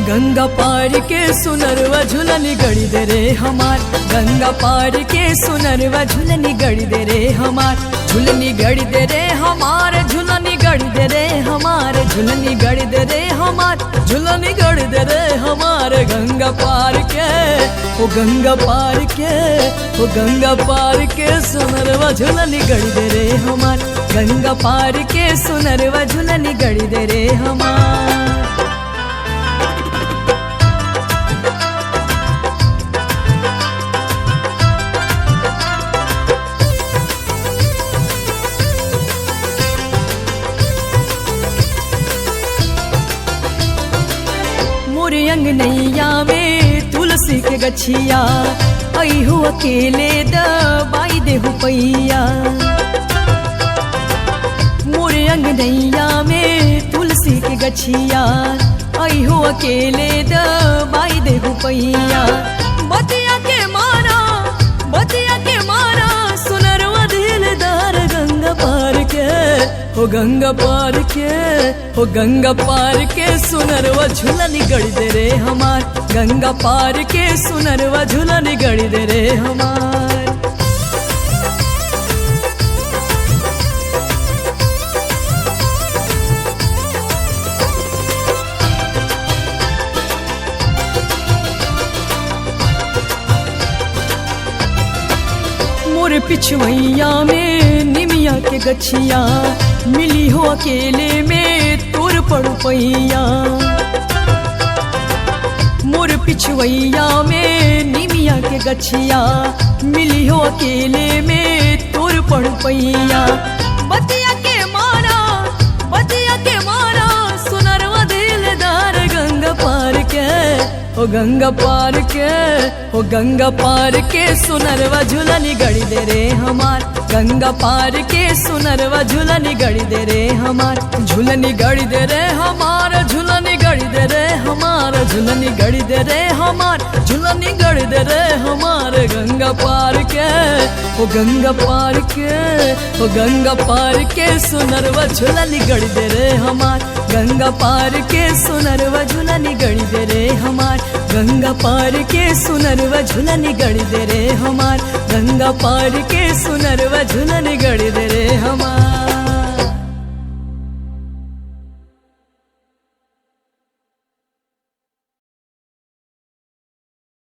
गंगा पार के सुनरवा झुलनी गड़ी दे रे हमार, गंगा पार के सुनरवा झुलनी गड़ी दे रे हमार, झुलनी गड़ी दे रे हमार, झुलनी गड़ी दे रे हमार, झुलनी गड़ी दे रे हमार, झुलनी गड़ी दे रे हमार। गंगा पार के ओ गंगा पार के ओ गंगा पार के सुनरवा झुलनी गड़ी दे रे हमार, गंगा पार के सुनरवा झुलनी गड़ी दे रे हमार। मोरे अंगनैया में तुलसी के गछिया, आई हो अकेले दबाई देहु पैया। मोरे अंगनैया में तुलसी के गछिया, आई हो अकेले दबाई देहु पैया। बतिया के मारा, बतिया के मारा, सुनरवा दिलदार गंगा पार के हो गंगा पार के हो गंगा पार के सुनरवा झुलनी गड़ी दे रे हमार, गंगा पार के सुनरवा झुलनी गड़ी दे रे हमार। मोरे पिछवैया में निमिया के गछिया, मिली हो अकेले में तोर पड़ू पैया। मोर पिछवैया में निमिया के गछिया, मिली हो अकेले में तोर पड़ू पैया। बतिया के मारा, बतिया के मारा, सुनरवा दिलदार गंगा पार के ओ गंगा पार के ओ गंगा पार के सुनरवा झुलनी गड़ी दे रे हमार, गंगा पार के सुनरवा झुलनी गड़ी दे रे हमार, झुलनी गड़ी दे रे हमार, झुलनी गड़ी दे रे हमार, झुलनी गड़ी दे रे हमार, झुलनी गड़ी दे रे हमार। गंगा पार के ओ गंगा पार के ओ गंगा पार के सुनरवा झुलनी गड़ी दे रे हमार, गंगा पार के सुनरवा झुलनी गड़ी दे रे हमार, गंगा पार के सुनरवा झुलनी गड़ी दे रे हमार, गंगा पार के सुनरवा झुलनी गड़ी दे रे हमार।